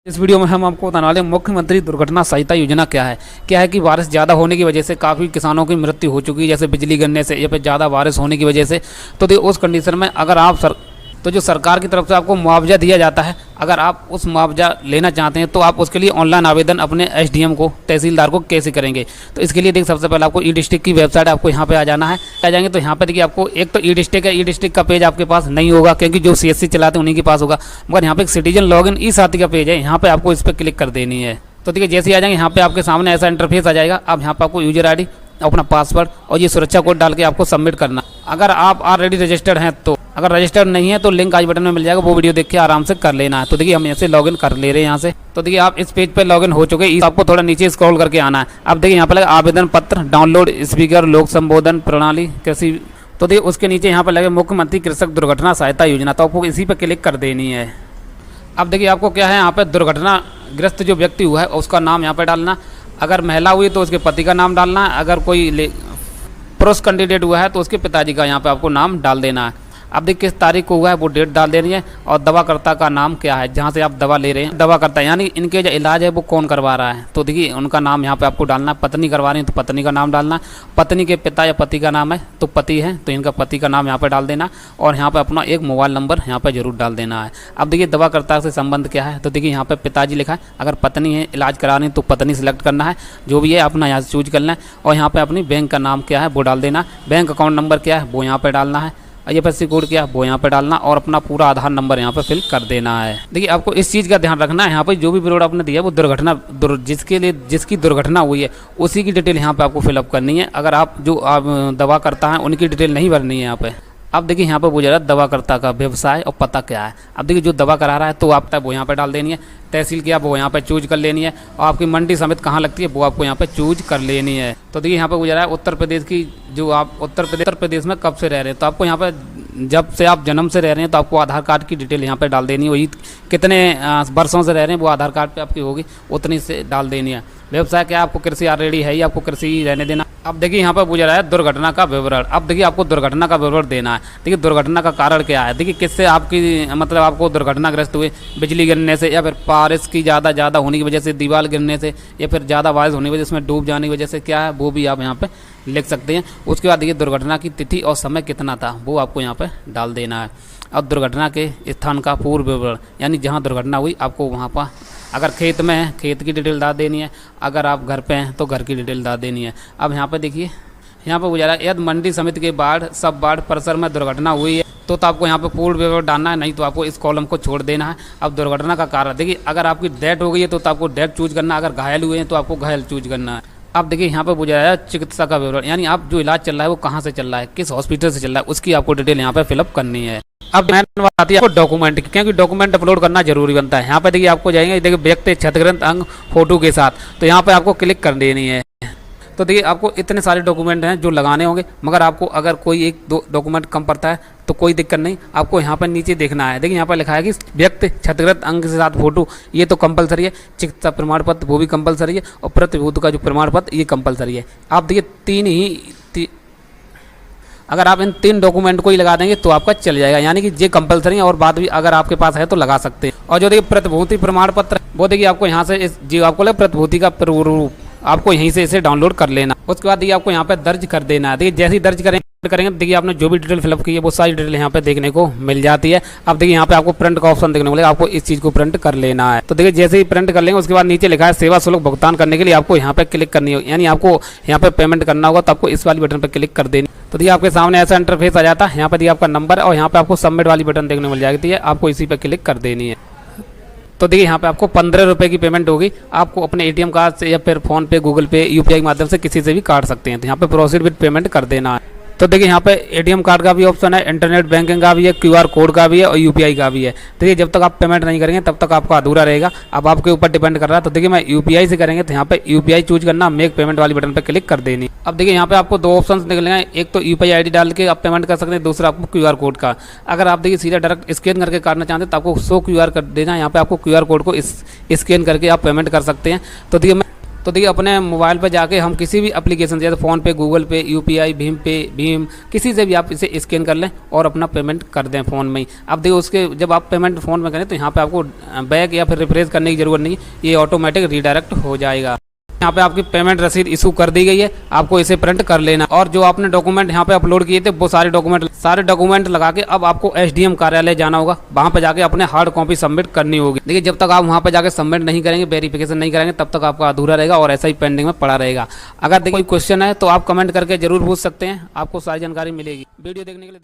इस वीडियो में हम आपको बताने वाले हैं मुख्यमंत्री दुर्घटना सहायता योजना क्या है कि बारिश ज़्यादा होने की वजह से काफ़ी किसानों की मृत्यु हो चुकी है, जैसे बिजली गिरने से या फिर ज़्यादा बारिश होने की वजह से। तो उस कंडीशन में अगर आप जो सरकार की तरफ से आपको मुआवजा दिया जाता है, अगर आप उस मुआवजा लेना चाहते हैं तो आप उसके लिए ऑनलाइन आवेदन अपने एसडीएम को, तहसीलदार को कैसे करेंगे। तो इसके लिए देखिए सबसे पहले आपको ई डिस्ट्रिक्ट की वेबसाइट आपको यहाँ पे आ जाना है। आ जाएंगे तो यहाँ पे देखिए आपको एक तो ई डिस्ट्रिक्ट है, ई डिस्ट्रिक्ट का पेज आपके पास नहीं होगा क्योंकि जो सीएससी चलाते हैं उन्हीं के पास होगा, मगर यहाँ पे एक सिटीजन लॉगिन ई साथी का पेज है, यहाँ पे आपको इस पर क्लिक कर देनी है। तो देखिए जैसे ही आ जाएंगे यहाँ पे आपके सामने ऐसा इंटरफेस आ जाएगा। अब यहाँ पे आपको यूजर आईडी, अपना पासवर्ड और ये सुरक्षा कोड डाल के आपको सबमिट करना। अगर आप ऑलरेडी रजिस्टर्ड हैं तो, अगर रजिस्टर्ड नहीं है तो लिंक आई बटन में मिल जाएगा, वो वीडियो देख के आराम से कर लेना है। तो देखिए हम ऐसे लॉगिन कर ले रहे हैं यहाँ से। तो देखिए आप इस पेज पे लॉगिन हो चुके हैं, आपको थोड़ा नीचे स्क्रॉल करके आना है। अब देखिए यहाँ पे लगे आवेदन पत्र डाउनलोड स्पीकर लोक संबोधन प्रणाली कृषि। तो देखिए उसके नीचे यहाँ पे लगे मुख्यमंत्री कृषक दुर्घटना सहायता योजना, तो आपको इसी पर क्लिक कर देनी है। अब देखिए आपको क्या है, यहाँ पे दुर्घटनाग्रस्त जो व्यक्ति हुआ है उसका नाम यहाँ पे डालना। अगर महिला हुई तो उसके पति का नाम डालना है। अगर कोई पुरुष कैंडिडेट हुआ है तो उसके पिताजी का यहाँ पे आपको नाम डाल देना है। अब देखिए किस तारीख को हुआ है वो डेट डाल देनी है, और दवाकर्ता का नाम क्या है, जहाँ से आप दवा ले रहे हैं दवाकर्ता यानी इनके जो इलाज है वो कौन करवा रहा है। तो देखिए उनका नाम यहाँ पे आपको डालना है। पत्नी करवा रही है तो पत्नी का नाम डालना है। पत्नी के पिता या पति का नाम है तो पति है तो इनका पति का नाम यहाँ पे डाल देना, और यहाँ पे अपना एक मोबाइल नंबर यहाँ पे जरूर डाल देना है। अब देखिए दवाकर्ता से संबंध क्या है, तो देखिए यहाँ पे पिताजी लिखा है। अगर पत्नी है इलाज करा रही है तो पत्नी सिलेक्ट करना है, जो भी है अपना यहाँ से चूज करना है। और यहाँ पे अपनी बैंक का नाम क्या है वो डाल देना। बैंक अकाउंट नंबर क्या है वो यहाँ पे डालना है। IFSC कोड क्या है वो यहाँ पे डालना, और अपना पूरा आधार नंबर यहाँ पे फिल कर देना है। देखिए आपको इस चीज़ का ध्यान रखना है, यहाँ पे जो भी विवरण आपने दिया है वो जिसकी दुर्घटना हुई है उसी की डिटेल यहाँ पे आपको फिलअप करनी है। अगर आप जो दवा करता है उनकी डिटेल नहीं भरनी है यहाँ पे। अब देखिए यहाँ पे पूछ रहा है दवाकर्ता का व्यवसाय और पता क्या है। अब देखिए जो दवा करा रहा है तो आप वो यहाँ पे डाल देनी है। तहसील की आप वो यहाँ पे चूज कर लेनी है, और आपकी मंडी समिति कहाँ लगती है वो आपको यहाँ पे चूज कर लेनी है। तो देखिए यहाँ पे पूछ रहा है उत्तर प्रदेश की, जो आप उत्तर प्रदेश में कब से रह रहे हैं, तो आपको यहाँ पे जब से आप जन्म से रह रहे हैं तो आपको आधार कार्ड की डिटेल यहाँ पे डाल देनी है। वही कितने वर्षों से रह रहे हैं वो आधार कार्ड पे आपकी होगी, उतनी से डाल देनी है। व्यवसाय क्या आपको कृषि ऑलरेडी है ही, आपको कृषि ही रहने देना। अब देखिए यहाँ पर पूछ रहा है दुर्घटना का विवरण। अब देखिए आपको दुर्घटना का विवरण देना है। देखिए दुर्घटना का कारण क्या है, देखिए किससे आपकी मतलब आपको दुर्घटनाग्रस्त हुए, बिजली गिरने से या फिर बारिश की ज़्यादा होने की वजह से, दीवार गिरने से या फिर ज़्यादा बारिश होने की वजह से उसमें डूब जाने की वजह से क्या है वो भी आप यहाँ पे लिख सकते हैं। उसके बाद देखिए दुर्घटना की तिथि और समय कितना था वो आपको यहाँ पे डाल देना है। और दुर्घटना के स्थान का पूर्व विवरण, यानी जहाँ दुर्घटना हुई आपको वहाँ पर, अगर खेत में है खेत की डिटेल डाल देनी है, अगर आप घर पे हैं तो घर की डिटेल डाल देनी है। अब यहाँ पे देखिए यहाँ पे गुजारा यदि मंडी समिति के सब बाढ़ परिसर में दुर्घटना हुई है तो आपको यहाँ पे पूर्ण विवरण डालना है, नहीं तो आपको इस कॉलम को छोड़ देना है। अब दुर्घटना का कारण देखिए अगर आपकी डेथ हो गई है तो आपको डेथ चूज करना है, अगर घायल हुए हैं तो आपको घायल चूज करना है। अब देखिए यहाँ पे पूछा है चिकित्सा का विवरण, यानी आप जो इलाज चल रहा है वो कहाँ से चल रहा है, किस हॉस्पिटल से चल रहा है, उसकी आपको डिटेल यहाँ पे फिलअप करनी है। अब मेन बात आती है आपको डॉक्यूमेंट की, क्योंकि डॉक्यूमेंट अपलोड करना जरूरी बनता है। यहाँ पे देखिए आपको जाएंगे, देखिए व्यक्ति क्षतिग्रस्त अंग फोटो के साथ, तो यहाँ पे आपको क्लिक कर देनी है। तो देखिए आपको इतने सारे डॉक्यूमेंट हैं जो लगाने होंगे, मगर आपको अगर कोई एक दो डॉक्यूमेंट कम पड़ता है तो कोई दिक्कत नहीं, आपको यहाँ पर नीचे देखना है। देखिए यहाँ पर लिखा है कि व्यक्ति क्षतिग्रस्त अंग के साथ फोटो, ये तो कंपलसरी है। चिकित्सा प्रमाण पत्र वो भी कंपलसरी है, और प्रतिभूति का जो प्रमाण पत्र ये कंपलसरी है। आप देखिए अगर आप इन 3 डॉक्यूमेंट को ही लगा देंगे तो आपका चल जाएगा, यानी कि ये कंपलसरी है, और बाद भी अगर आपके पास है तो लगा सकते हैं। और जो देखिए प्रतिभूति प्रमाण पत्र वो देखिए आपको यहाँ से जो आपको लगे प्रतिभूति का प्रारूप आपको यहीं से इसे डाउनलोड कर लेना। उसके बाद देखिए आपको यहाँ पे दर्ज कर देना है। देखिए जैसे ही दर्ज करेंगे देखिए आपने जो भी डिटेल फिलअप की है वो सारी डिटेल यहाँ पे देखने को मिल जाती है। अब देखिए यहाँ पे आपको प्रिंट का ऑप्शन देखने को मिलेगा, आपको इस चीज़ को प्रिंट कर लेना है। तो देखिए जैसे ही प्रिंट कर लेंगे उसके बाद नीचे लिखा है सेवा शुल्क भुगतान करने के लिए आपको यहाँ पे क्लिक करनी होगी, यानी आपको यहाँ पे पेमेंट करना होगा, तो आपको इस वाली बटन पर क्लिक कर देनी। तो देखिए आपके सामने ऐसा इंटरफेस आ जाता है। यहाँ पर देखिए आपका नंबर और यहाँ पे आपको सबमिट वाली बटन देखने को मिल जाती है, आपको इसी पर क्लिक कर देनी है। तो देखिए यहाँ पे आपको 15 रुपये की पेमेंट होगी। आपको अपने ATM कार्ड से या फिर फोन पे, गूगल पे, UPI के माध्यम से किसी से भी काट सकते हैं। तो यहाँ पे प्रोसीड विद पेमेंट कर देना है। तो देखिए यहाँ पे ATM कार्ड का भी ऑप्शन है, इंटरनेट बैंकिंग का भी है, QR कोड का भी है और UPI का भी है। देखिए जब तक आप पेमेंट नहीं करेंगे तब तक आपका अधूरा रहेगा, अब आपके ऊपर डिपेंड कर रहा है। तो देखिए मैं UPI से करेंगे तो यहाँ पे UPI चूज करना, मेक पेमेंट वाली बटन पर क्लिक कर देनी। अब देखिए यहाँ पे आपको 2 ऑप्शन निकलेंगे, एक तो UPI ID डाल के आप पेमेंट कर सकते हैं, दूसरा आपको QR कोड का। अगर आप देखिए सीधा डायरेक्ट स्कैन करके काटना चाहते हैं तो आपको शो QR कर देना, यहाँ पे आपको QR कोड को स्कैन करके आप पेमेंट कर सकते हैं। तो देखिए तो देखिए अपने मोबाइल पर जाके हम किसी भी एप्लीकेशन जैसे फ़ोन पे, गूगल पे, यूपीआई, भीम, किसी से भी आप इसे स्कैन कर लें और अपना पेमेंट कर दें फ़ोन में ही। अब देखिए उसके जब आप पेमेंट फ़ोन में करें तो यहाँ पे आपको बैक या फिर रिफ्रेश करने की ज़रूरत नहीं, ये ऑटोमेटिक रीडायरेक्ट हो जाएगा। यहाँ पे आपकी पेमेंट रसीद इशू कर दी गई है, आपको इसे प्रिंट कर लेना और जो आपने डॉक्यूमेंट यहाँ पे अपलोड किए थे वो सारे डॉक्यूमेंट लगा के अब आपको एसडीएम कार्यालय जाना होगा, वहाँ पे जाके अपने हार्ड कॉपी सबमिट करनी होगी। देखिए जब तक आप वहाँ पे जाके सबमिट नहीं करेंगे, वेरिफिकेशन नहीं करेंगे, तब तक आपका अधूरा रहेगा और ऐसा ही पेंडिंग में पड़ा रहेगा। अगर देखिए कोई क्वेश्चन है तो आप कमेंट करके जरूर पूछ सकते हैं, आपको सारी जानकारी मिलेगी। वीडियो देखने के लिए